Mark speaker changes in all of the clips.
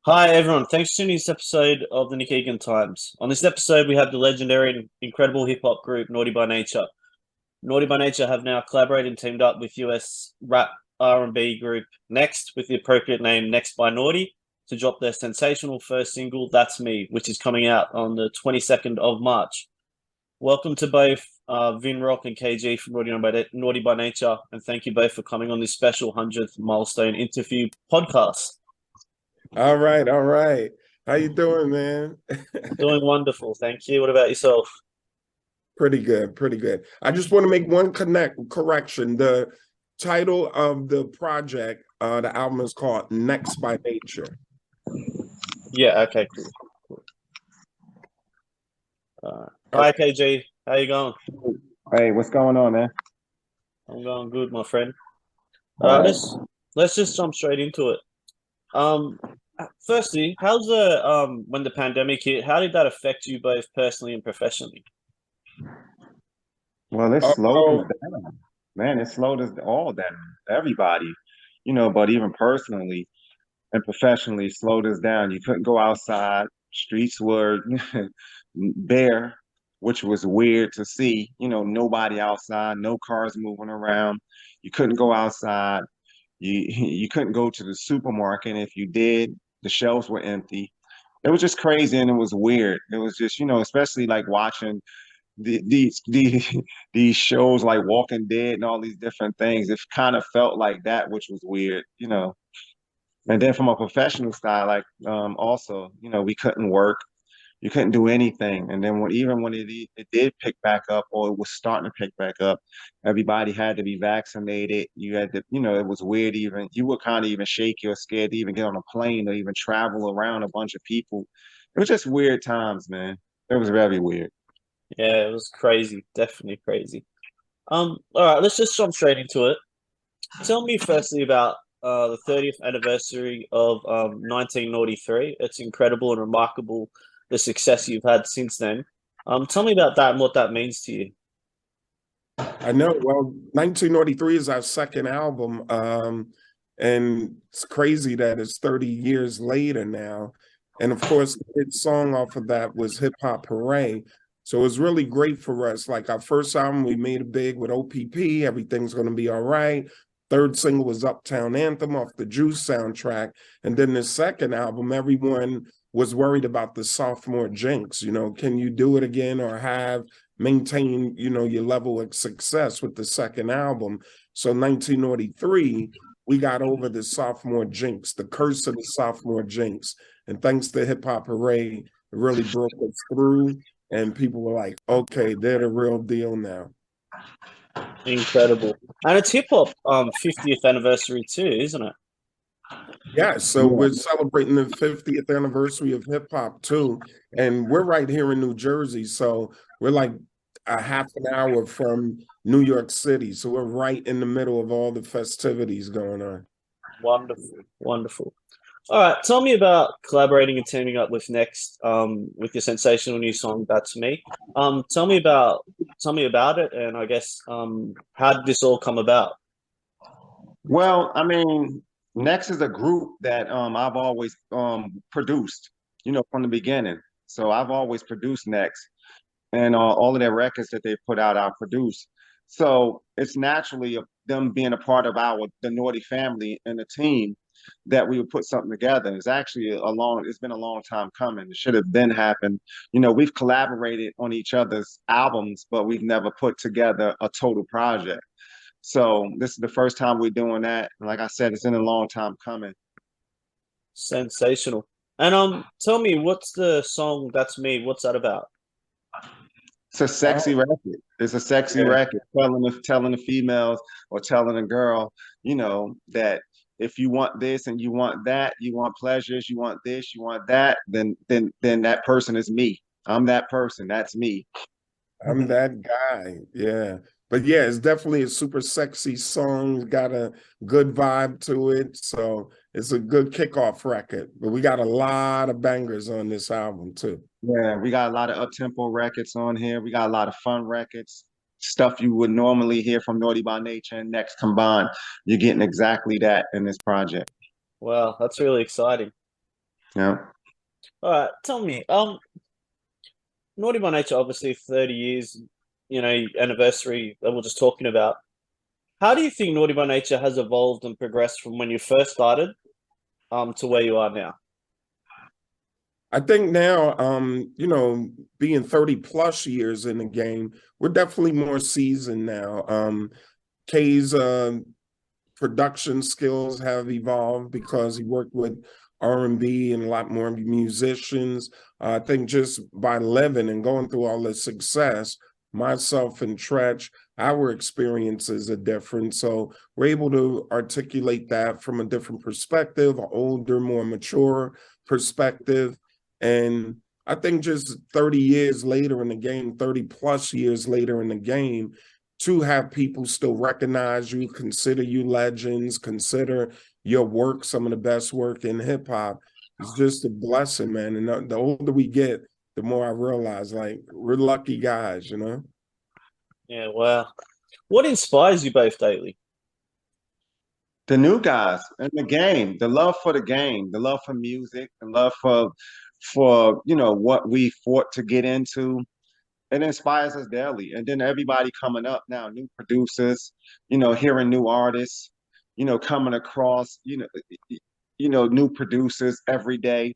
Speaker 1: Hi everyone, thanks for tuning in this episode of the Nick Egan Times. On this episode, we have the legendary and incredible hip hop group Naughty by Nature. Naughty by Nature have now collaborated and teamed up with US rap R&B group Next with the appropriate name Next by Naughty to drop their sensational first single That's Me, which is coming out on the 22nd of March. Welcome to both Vin Rock and KG from Naughty by Nature, and thank you both for coming on this special 100th milestone interview podcast.
Speaker 2: All right, all right. How you doing, man?
Speaker 1: Doing wonderful, thank you. What about yourself?
Speaker 2: Pretty good, pretty good. I just want to make one correction. The title of the project, the album is called Next by Nature.
Speaker 1: Yeah, okay, cool. Hi, KG. How you going?
Speaker 3: Hey, what's going on, man?
Speaker 1: I'm going good, my friend.
Speaker 3: All right.
Speaker 1: Let's just jump straight into it. Um, Firstly, how's the when the pandemic hit, how did that affect you both personally and professionally?
Speaker 3: Well, it slowed us
Speaker 2: Oh,
Speaker 3: down, man. It slowed us all down. Everybody, but even personally and professionally, slowed us down. You couldn't go outside. Streets were bare, which was weird to see. Nobody outside, no cars moving around. You couldn't go outside. You couldn't go to the supermarket. And if you did, the shelves were empty. It was just crazy and it was weird. It was just, especially like watching these shows like Walking Dead and all these different things. It kind of felt like that, which was weird. And then from a professional style, like also, we couldn't work, you couldn't do anything. And then even when it did pick back up, or it was starting to pick back up, everybody had to be vaccinated. You had to, it was weird. Even you were kind of even shaky or scared to even get on a plane or even travel around a bunch of people. It was just weird times, man. It was very weird.
Speaker 1: Yeah, it was crazy, definitely crazy. All right, let's just jump straight into it. Tell me firstly about the 30th anniversary of 1993. It's incredible and remarkable the success you've had since then. Tell me about that and what that means to you.
Speaker 2: I know. Well, 1993 is our second album. And it's crazy that it's 30 years later now. And of course, the hit song off of that was Hip Hop Hooray. So it was really great for us. Like our first album, we made it big with OPP, Everything's Gonna Be All Right. Third single was Uptown Anthem off the Juice soundtrack. And then the second album, everyone was worried about the sophomore jinx. Can you do it again or maintain, your level of success with the second album? So 1993, we got over the sophomore jinx, the curse of the sophomore jinx. And thanks to Hip Hop Hooray, it really broke us through. And people were like, okay, they're the real deal now.
Speaker 1: Incredible. And it's hip hop 50th anniversary too, isn't it?
Speaker 2: Yeah, so we're celebrating the 50th anniversary of hip hop too. And we're right here in New Jersey. So we're like a half an hour from New York City. So we're right in the middle of all the festivities going on.
Speaker 1: Wonderful, wonderful. All right, tell me about collaborating and teaming up with Next, with your sensational new song "That's Me." Tell me about it, and I guess how did this all come about?
Speaker 3: Well, I mean, Next is a group that I've always produced, from the beginning. So I've always produced Next, and all of their records that they put out, I produce. So it's naturally them being a part of the Naughty family and the team that we would put something together. It's been a long time coming. It should have been happened. We've collaborated on each other's albums, but we've never put together a total project. So this is the first time we're doing that. And like I said, it's been a long time coming.
Speaker 1: Sensational. And tell me, what's the song "That's Me"? What's that about?
Speaker 3: It's a sexy
Speaker 2: Oh,
Speaker 3: record. It's a sexy
Speaker 2: yeah.
Speaker 3: record telling the females or telling a girl, that if you want this and you want that, you want pleasures, you want this, you want that, then that person is me. I'm that person. That's me.
Speaker 2: I'm that guy. Yeah. But yeah, it's definitely a super sexy song. It's got a good vibe to it. So it's a good kickoff record. But we got a lot of bangers on this album too.
Speaker 3: Yeah, we got a lot of up-tempo records on here. We got a lot of fun records, stuff you would normally hear from Naughty by Nature and Next combined. You're getting exactly that in this project.
Speaker 1: Wow, that's really exciting.
Speaker 3: Yeah.
Speaker 1: All right, tell me, Naughty by Nature, obviously 30 years, anniversary that we're just talking about. How do you think Naughty by Nature has evolved and progressed from when you first started, to where you are now?
Speaker 2: I think now, being 30 plus years in the game, we're definitely more seasoned now. Kay's production skills have evolved because he worked with R&B and a lot more musicians. I think just by living and going through all this success, myself and Tretch, our experiences are different. So we're able to articulate that from a different perspective, an older, more mature perspective. And I think just 30 years later in the game, 30 plus years later in the game, to have people still recognize you, consider you legends, consider your work some of the best work in hip hop, is just a blessing, man. And the older we get, the more I realize, like, we're lucky guys, you know?
Speaker 1: Yeah, wow. What inspires you both daily?
Speaker 3: The new guys in the game, the love for the game, the love for music, the love for what we fought to get into. It inspires us daily. And then everybody coming up now, new producers, hearing new artists, coming across, new producers every day.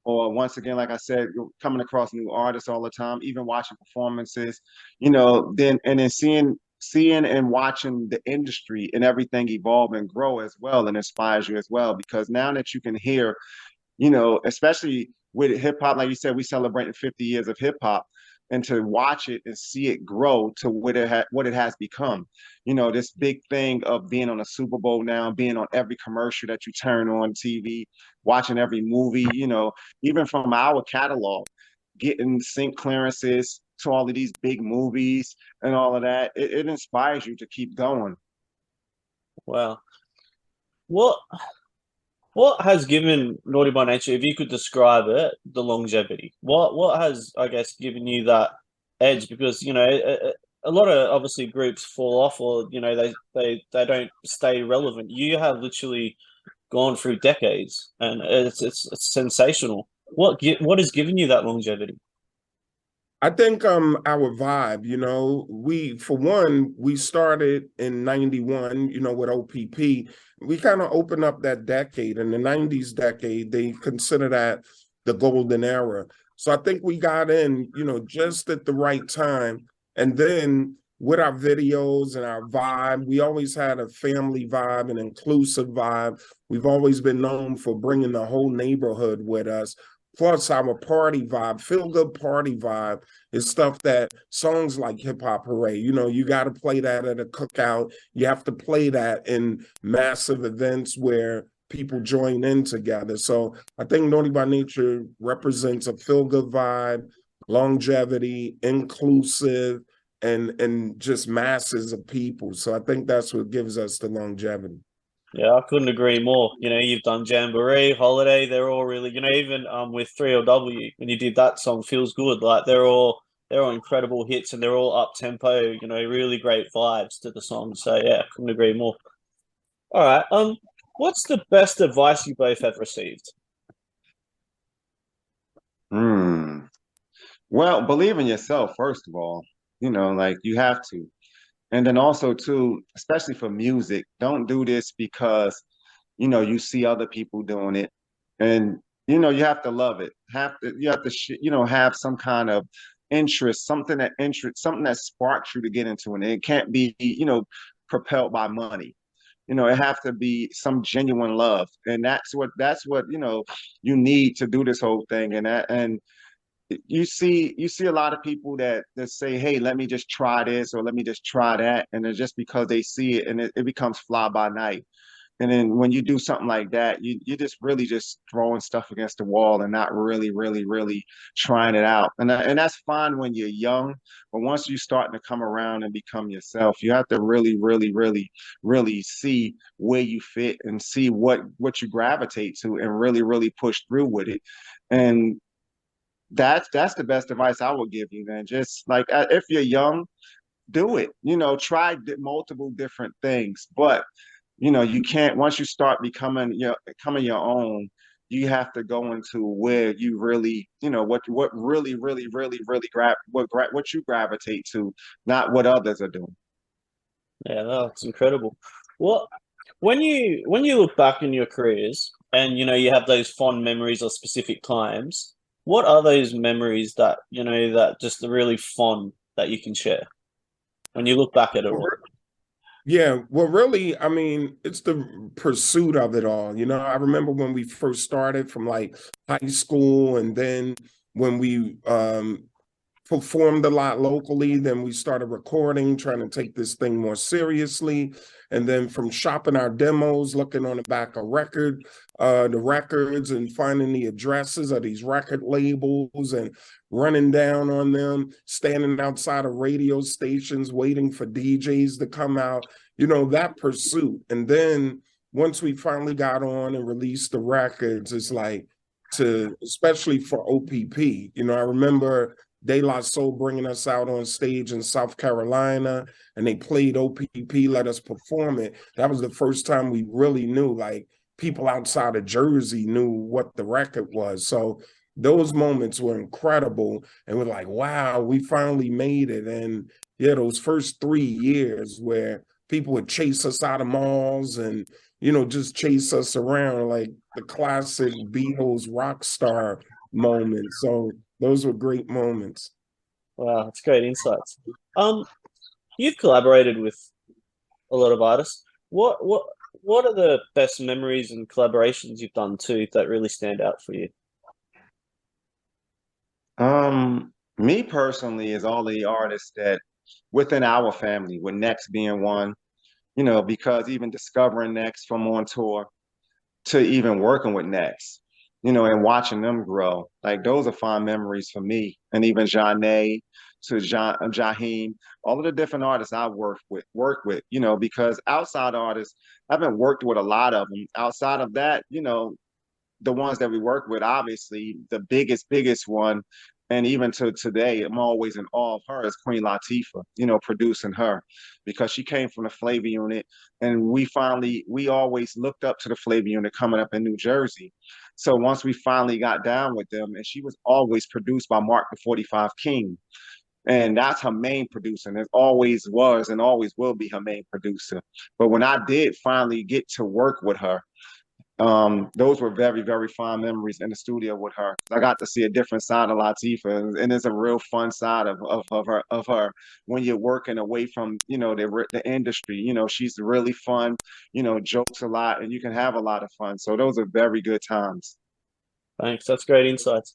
Speaker 3: Or once again, like I said, you're coming across new artists all the time, even watching performances, then seeing and watching the industry and everything evolve and grow as well, and inspires you as well. Because now that you can hear, especially with hip hop, like you said, we celebrating 50 years of hip hop, and to watch it and see it grow to what it has become. This big thing of being on a Super Bowl now, being on every commercial that you turn on TV, watching every movie, even from our catalog, getting sync clearances to all of these big movies and all of that. It inspires you to keep going.
Speaker 1: Wow. What what has given Naughty by Nature, if you could describe it, the longevity? What has, I guess, given you that edge? Because, a lot of obviously groups fall off, or, they don't stay relevant. You have literally gone through decades, and it's sensational. What has given you that longevity?
Speaker 2: I think our vibe, we for one, we started in 91, with OPP. We kind of opened up that decade. In the 90s decade, they consider that the golden era. So I think we got in, just at the right time. And then with our videos and our vibe, we always had a family vibe, an inclusive vibe. We've always been known for bringing the whole neighborhood with us. Plus our party vibe, feel good party vibe is stuff that songs like Hip Hop Hooray, you got to play that at a cookout. You have to play that in massive events where people join in together. So I think Naughty by Nature represents a feel good vibe, longevity, inclusive, and just masses of people. So I think that's what gives us the longevity.
Speaker 1: Yeah, I couldn't agree more. You've done Jamboree, Holiday. They're all really, even with 3LW when you did that song, Feels Good. Like they're all incredible hits, and they're all up tempo. Really great vibes to the song. So yeah, couldn't agree more. All right. What's the best advice you both have received?
Speaker 3: Hmm. Well, believe in yourself, first of all. Like you have to. And then also too, especially for music, don't do this because, you see other people doing it. And, you have to love it. You have to, have some kind of something that sparks you to get into it. And it can't be, propelled by money. It have to be some genuine love. And that's what, you need to do this whole thing. And you see a lot of people that say, hey, let me just try this or let me just try that, and it's just because they see it, and it becomes fly by night. And then when you do something like that, you just really just throwing stuff against the wall and not really really trying it out. And that's fine when you're young, but once you start to come around and become yourself, you have to really see where you fit and see what you gravitate to, and really push through with it. And that's the best advice I would give you, man. Just like, if you're young, do it. Try multiple different things, but you can't, once you start becoming your own. you have to go into where you really, what really, really, really, really what you gravitate to, not what others are doing.
Speaker 1: Yeah, that's incredible. What when you look back in your careers and you have those fond memories of specific times, what are those memories that that just are really fond that you can share when you look back at it all?
Speaker 2: Yeah, well, really, I mean, it's the pursuit of it all. I remember when we first started from like high school, and then when we performed a lot locally. Then we started recording, trying to take this thing more seriously. And then from shopping our demos, looking on the back of the records and finding the addresses of these record labels and running down on them, standing outside of radio stations, waiting for DJs to come out, that pursuit. And then once we finally got on and released the records, it's like especially for OPP, I remember De La Soul bringing us out on stage in South Carolina, and they played OPP, let us perform it. That was the first time we really knew, like, people outside of Jersey knew what the record was. So those moments were incredible, and we're like, wow, we finally made it. And yeah, those first 3 years where people would chase us out of malls and, just chase us around, like the classic Beatles rock star moment. So those were great moments.
Speaker 1: Wow, that's great insights. Um, you've collaborated with a lot of artists. What are the best memories and collaborations you've done too that really stand out for you?
Speaker 3: Me personally is all the artists that within our family, with Next being one, because even discovering Next from on tour to even working with Next, and watching them grow. Like those are fond memories for me. And even Janae to Jaheim, all of the different artists I work with, because outside artists, I haven't worked with a lot of them. Outside of that, the ones that we work with, obviously the biggest one, and even to today, I'm always in awe of her, is Queen Latifah, producing her, because she came from the Flavor Unit, and we always looked up to the Flavor Unit coming up in New Jersey. So once we finally got down with them, and she was always produced by Mark the 45 King. And that's her main producer, and it always was and always will be her main producer. But when I did finally get to work with her, those were very, very fond memories in the studio with her. I got to see a different side of Latifah, and it's a real fun side of her when you're working away from the industry. She's really fun, jokes a lot, and you can have a lot of fun. So those are very good times.
Speaker 1: Thanks, that's great insights.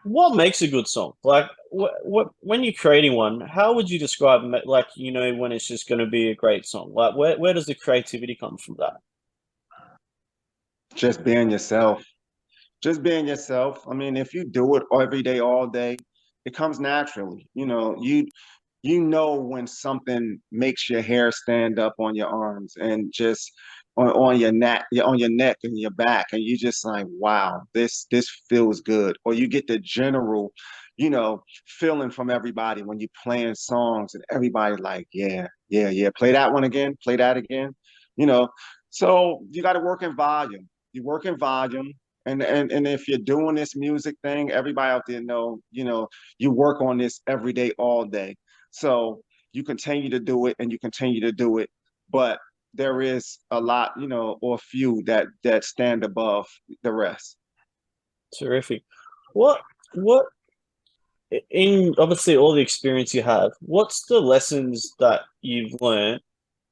Speaker 1: What makes a good song? Like, what when you're creating one, how would you describe like when it's just going to be a great song? Like, where does the creativity come from that?
Speaker 3: Just being yourself. Just being yourself. I mean, if you do it every day, all day, it comes naturally. You know when something makes your hair stand up on your arms and just on your neck and your back, and you just like, wow, this feels good. Or you get the general, feeling from everybody when you're playing songs, and everybody like, yeah, yeah, yeah, play that one again, play that again, you know. So you got to work in volume. You work in volume. And if you're doing this music thing, everybody out there know, you work on this every day, all day. So you continue to do it and you continue to do it. But there is a lot, or a few that stand above the rest.
Speaker 1: Terrific. What in obviously all the experience you have, what's the lessons that you've learned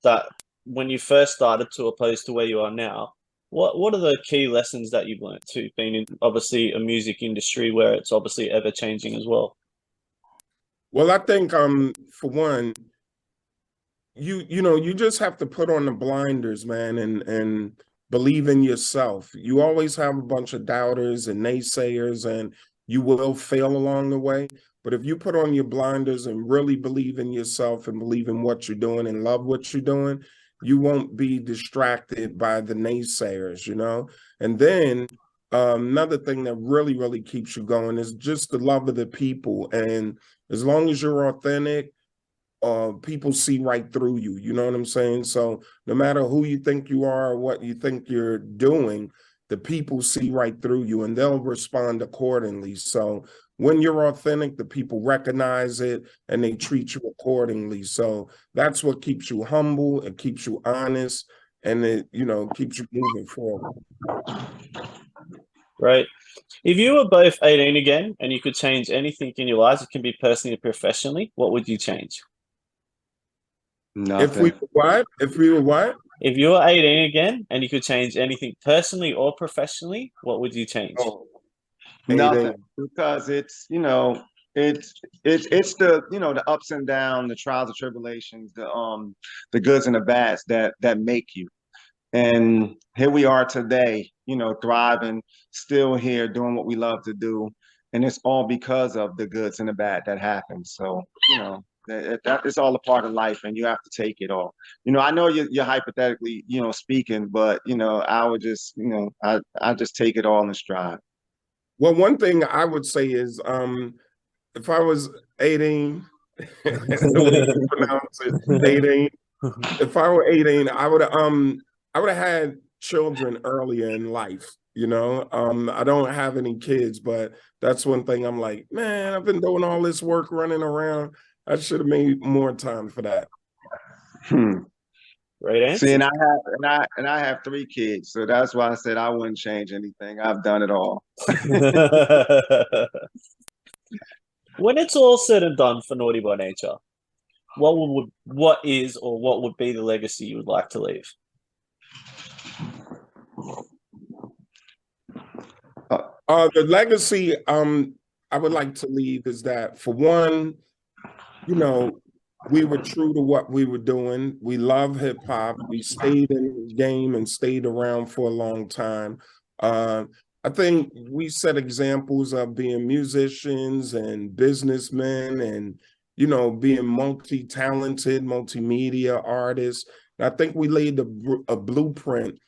Speaker 1: that when you first started to opposed to where you are now? What are the key lessons that you've learned to being in obviously a music industry where it's obviously ever changing as well?
Speaker 2: Well, I think for one, you just have to put on the blinders, man, and believe in yourself. You always have a bunch of doubters and naysayers, and you will fail along the way. But if you put on your blinders and really believe in yourself and believe in what you're doing and love what you're doing, you won't be distracted by the naysayers. And then another thing that really, really keeps you going is just the love of the people. And as long as you're authentic, people see right through you. You know what I'm saying? So no matter who you think you are or what you think you're doing, the people see right through you and they'll respond accordingly. So when you're authentic, the people recognize it and they treat you accordingly. So that's what keeps you humble, it keeps you honest, and it, you know, keeps you moving forward.
Speaker 1: Right. If you were both 18 again and you could change anything in your lives, it can be personally or professionally, what would you change?
Speaker 3: Nothing.
Speaker 2: If we were what? If we were what?
Speaker 1: If you were 18 again and you could change anything personally or professionally, what would you change?
Speaker 2: Oh,
Speaker 3: Nothing, because it's, you know, it's the, you know, the ups and downs, the trials and tribulations, the goods and the bads that make you. And here we are today, you know, thriving, still here doing what we love to do. And it's all because of the goods and the bad that happened. So, you know, that is all a part of life, and you have to take it all. You know, I know you're hypothetically, you know, speaking, but, you know, I would just, you know, I just take it all in stride.
Speaker 2: Well, one thing I would say is, if I was 18, the way you pronounce it, 18. If I were 18, I would have had children earlier in life. You know, I don't have any kids, but that's one thing I'm like, man, I've been doing all this work running around. I should have made more time for that.
Speaker 1: Great answer.
Speaker 3: See, and I have 3 kids, so that's why I said I wouldn't change anything. I've done it all.
Speaker 1: When it's all said and done for Naughty by Nature, what would be the legacy you would like to leave?
Speaker 2: The legacy I would like to leave is that, for one, you know, we were true to what we were doing. We love hip hop. We stayed in the game and stayed around for a long time. I think we set examples of being musicians and businessmen and, you know, being multi-talented, multimedia artists. And I think we laid a blueprint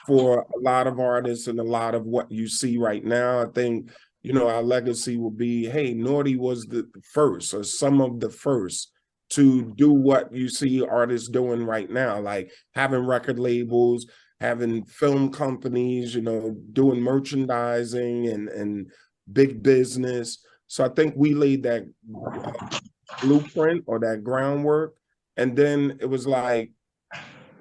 Speaker 2: for a lot of artists and a lot of what you see right now. I think, you know, our legacy will be, hey, Naughty was the first or some of the first to do what you see artists doing right now, like having record labels, having film companies, you know, doing merchandising and big business. So I think we laid that blueprint or that groundwork. And then it was like,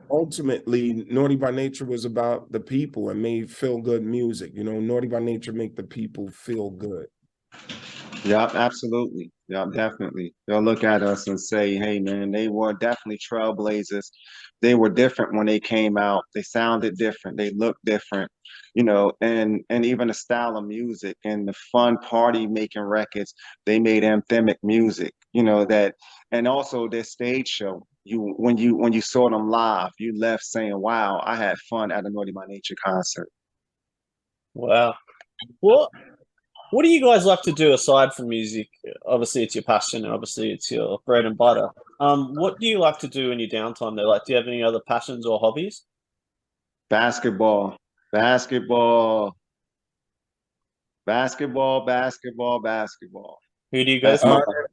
Speaker 2: ultimately, Naughty by Nature was about the people and made feel-good music. You know, Naughty by Nature make the people feel good.
Speaker 3: Yeah, absolutely. Yeah, definitely. They'll look at us and say, hey, man, they were definitely trailblazers. They were different when they came out. They sounded different. They looked different, you know, and even the style of music and the fun party making records. They made anthemic music, you know, that, and also their stage show. When you saw them live, you left saying, wow, I had fun at a Naughty by Nature concert.
Speaker 1: Wow. What do you guys like to do aside from music? Obviously, it's your passion, and obviously, it's your bread and butter. What do you like to do in your downtime though? Like, do you have any other passions or hobbies?
Speaker 3: Basketball, basketball, basketball, basketball, basketball.
Speaker 1: Who do you go
Speaker 3: That's
Speaker 1: for?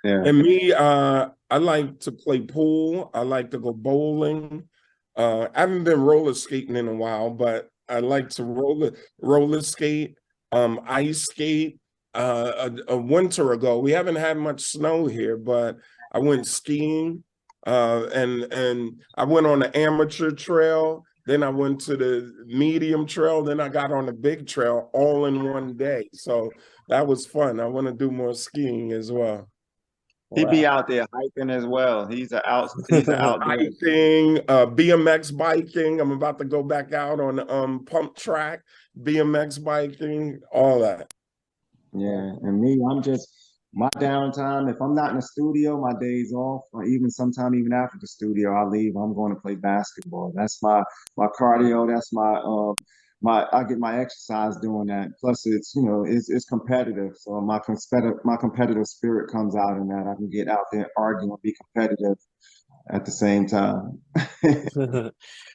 Speaker 3: yeah.
Speaker 2: And me, I like to play pool. I like to go bowling. I haven't been roller skating in a while, but I like to roller skate, ice skate. A winter ago, we haven't had much snow here, but I went skiing, and I went on the amateur trail. Then I went to the medium trail. Then I got on the big trail all in one day. So that was fun. I want to do more skiing as well.
Speaker 3: He be
Speaker 1: Wow.
Speaker 3: out there hiking as well. He's an outdoor.
Speaker 2: Hiking, BMX biking. I'm about to go back out on pump track, BMX biking, all that.
Speaker 3: Yeah, and me, I'm just my downtime. If I'm not in the studio, my days off, or even sometime even after the studio, I leave. I'm going to play basketball. That's my cardio. That's my I get my exercise doing that. Plus, it's, you know, it's competitive. So my competitive spirit comes out in that. I can get out there, argue, and be competitive at the same time.
Speaker 1: Well,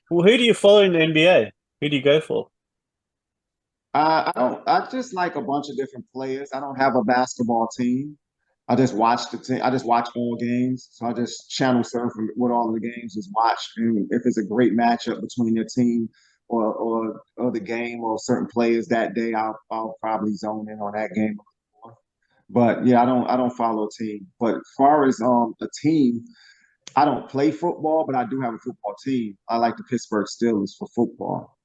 Speaker 1: who do you follow in the NBA? Who do you go for?
Speaker 3: I don't. I just like a bunch of different players. I don't have a basketball team. I just watch the team. I just watch all games. So I just channel surf what all the games is watch. And if it's a great matchup between your team, or the game or certain players that day, I'll probably zone in on that game. But yeah, I don't follow a team. But as far as a team, I don't play football, but I do have a football team. I like the Pittsburgh Steelers for football.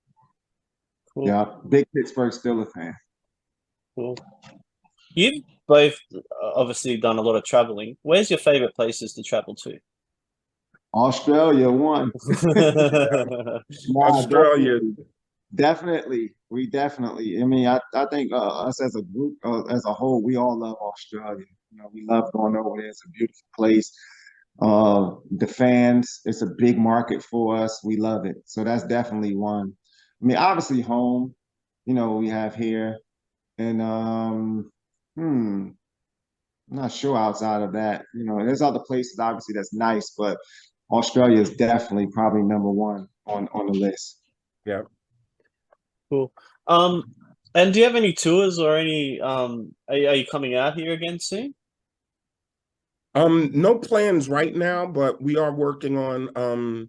Speaker 1: Cool.
Speaker 3: Yeah, big Pittsburgh Steelers fan.
Speaker 1: Cool. You've both obviously done a lot of traveling. Where's your favorite places to travel to?
Speaker 3: Australia won. Nah,
Speaker 2: Australia.
Speaker 3: definitely. We definitely. I mean, I think us as a group, as a whole, we all love Australia. You know, we love going over there. It's a beautiful place. The fans, it's a big market for us. We love it. So that's definitely one. I mean, obviously home, you know, we have here. And I'm not sure outside of that. You know, there's other places obviously that's nice, but Australia is definitely probably number one on the list.
Speaker 2: Yeah.
Speaker 1: Cool. And do you have any tours or any are you coming out here again soon?
Speaker 2: No plans right now, but we are working on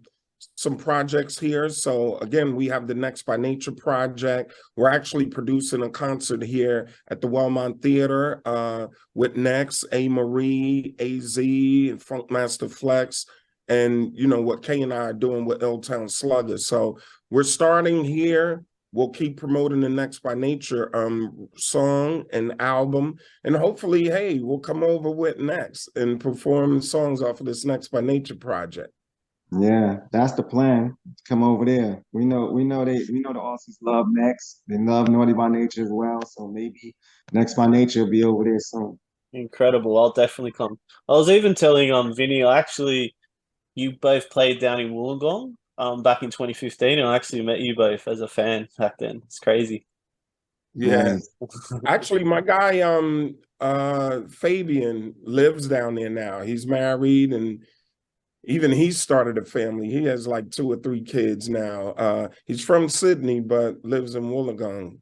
Speaker 2: some projects here. So again, we have the Next by Nature project. We're actually producing a concert here at the Wellmont Theater with Next, A. Marie, AZ, and Funkmaster Flex, and you know what Kay and I are doing with Illtown Sluggers. So we're starting here. We'll keep promoting the Next by Nature song and album. And hopefully, hey, we'll come over with Next and perform songs off of this Next by Nature project.
Speaker 3: Yeah, that's the plan. Come over there. We know the Aussies love Next. They love Naughty by Nature as well. So maybe Next by Nature will be over there soon.
Speaker 1: Incredible. I'll definitely come. I was even telling Vinny, you both played down in Wollongong back in 2015, and I actually met you both as a fan back then. It's crazy.
Speaker 2: Yeah.
Speaker 3: Nice.
Speaker 2: Actually, my guy Fabian lives down there now. He's married and even he started a family. He has like 2 or 3 kids now. He's from Sydney, but lives in Wollongong.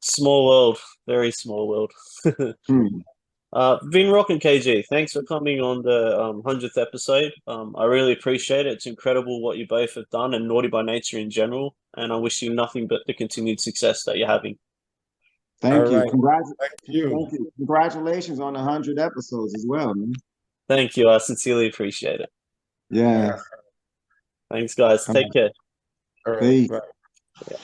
Speaker 1: Small world, very small world.
Speaker 3: Hmm.
Speaker 1: Vin Rock and KG, thanks for coming on the 100th episode. I really appreciate it. It's incredible what you both have done and Naughty by Nature in general. And I wish you nothing but the continued success that you're having.
Speaker 3: Thank
Speaker 2: All
Speaker 3: you.
Speaker 2: right. Thank you.
Speaker 3: Thank you. Congratulations on the 100 episodes as well, man.
Speaker 1: Thank you. I sincerely appreciate it.
Speaker 3: Yeah.
Speaker 1: Thanks, guys. Take care.
Speaker 2: All right.
Speaker 3: Peace.
Speaker 2: Bye.
Speaker 1: Yeah.